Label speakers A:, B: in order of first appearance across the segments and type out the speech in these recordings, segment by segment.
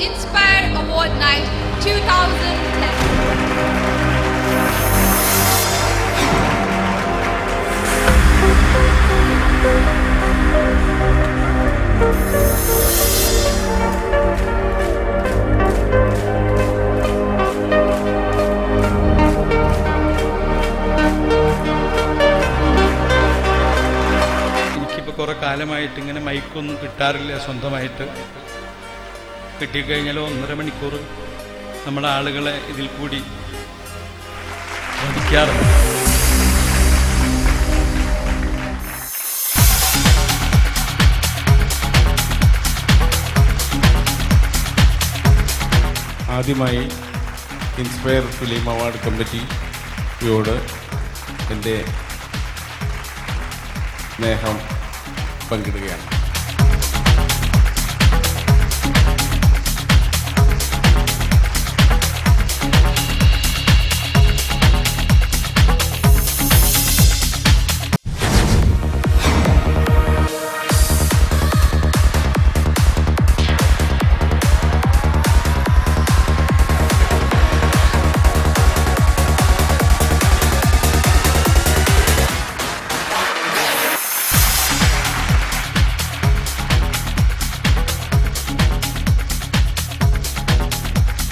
A: Inspire Award Night
B: 2010. കുറെ കാലമായിട്ട് ഇങ്ങനെ മൈക്കൊന്നും കിട്ടാറില്ല. സ്വന്തമായിട്ട് കിട്ടിക്കഴിഞ്ഞാൽ 1.5 മണിക്കൂർ നമ്മളെ ആളുകളെ ഇതിൽ കൂടി ശ്രമിക്കാറുണ്ട്.
C: ആദ്യമായി ഇൻസ്പയർ ഫിലിം അവാർഡ് കമ്മിറ്റിയോട് എൻ്റെ സ്നേഹം പങ്കിടുകയാണ്.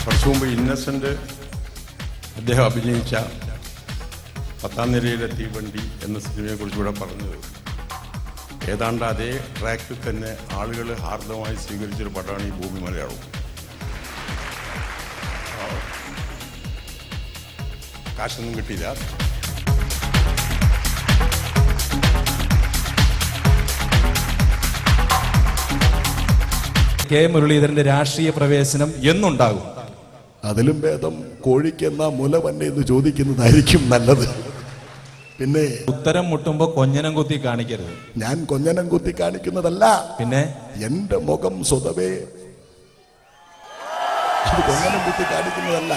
C: കുറച്ചു മുമ്പ് ഇന്നസെൻ്റ് അദ്ദേഹം അഭിനയിച്ച 10ാം നിരയിലെ തീവണ്ടി എന്ന സിനിമയെക്കുറിച്ചുകൂടെ പറഞ്ഞത് ഏതാണ്ട് അതേ ട്രാക്കിൽ തന്നെ ആളുകൾ ഹാർദമായി സ്വീകരിച്ചൊരു പടമാണ് ഈ ഭൂമി മലയാളം. കാശൊന്നും കിട്ടിയില്ല.
D: കെ മുരളീധരന്റെ രാഷ്ട്രീയ പ്രവേശനം എന്നുണ്ടാകും?
E: അതിലും ഭേദം കോഴിക്കെന്നാ മുല തന്നെ എന്ന് ചോദിക്കുന്നതായിരിക്കും നല്ലത്. പിന്നെ
D: ഉത്തരം മുട്ടുമ്പോ കൊഞ്ഞനം കുത്തി കാണിക്കരുത്.
E: ഞാൻ കൊഞ്ഞനം കുത്തി കാണിക്കുന്നതല്ല,
D: പിന്നെ
E: എന്റെ മുഖം സ്വതവേ അത് കൊഞ്ഞനം കുത്തി കാണിക്കുന്നതല്ല.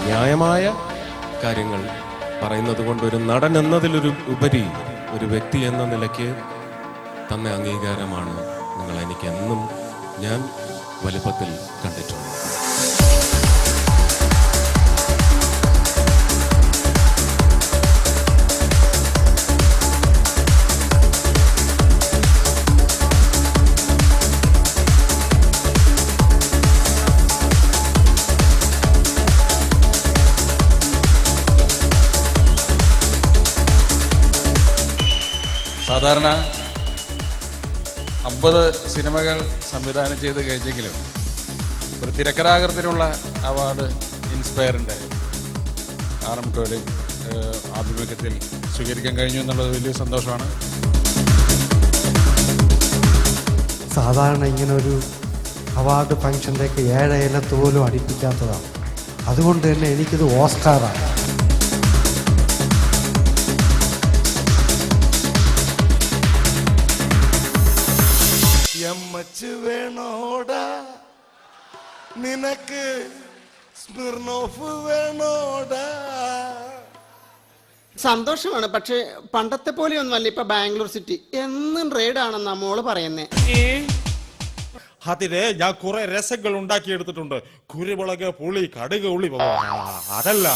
C: ന്യായമായ കാര്യങ്ങൾ പറയുന്നത് കൊണ്ട് ഒരു നടൻ എന്നതിലൊരു ഉപരി ഒരു വ്യക്തി എന്ന നിലയ്ക്ക് തന്ന അംഗീകാരമാണ് നിങ്ങൾ എനിക്കെന്നും ഞാൻ വലിപ്പത്തിൽ കണ്ടിട്ടുണ്ട്.
F: സാധാരണ 50 സിനിമകൾ സംവിധാനം ചെയ്ത് കഴിഞ്ഞെങ്കിലും ഒരു തിരക്കഥാകൃത്തിനുള്ള അവാർഡ് ഇൻസ്പയറിൻ്റെ RM ടോലി ആഭിമുഖ്യത്തിൽ സ്വീകരിക്കാൻ കഴിഞ്ഞു എന്നുള്ളത് വലിയ സന്തോഷമാണ്.
G: സാധാരണ ഇങ്ങനൊരു അവാർഡ് ഫംഗ്ഷനിലേക്ക് 7 ഇലത്ത് പോലും അടിപ്പിക്കാത്തതാണ്. അതുകൊണ്ട് തന്നെ എനിക്കിത് ഓസ്കാറാണ്.
E: എമ്മച്ച് വേണോടാ നിനക്ക്, സ്മിർനോഫ് വേണോടാ.
H: സന്തോഷമാണ്, പക്ഷെ പണ്ടത്തെ പോലെയൊന്നുമല്ല. ഇപ്പൊ ബാംഗ്ലൂർ സിറ്റി എന്നും റെയ്ഡാണെന്നാ മോള് പറയുന്നേ.
I: അതിലെ ഞാൻ കുറെ രസങ്ങൾ ഉണ്ടാക്കിയെടുത്തിട്ടുണ്ട്. കുരുമുളക്, പുളി, കടുക്, ഉള്ളി, അതല്ല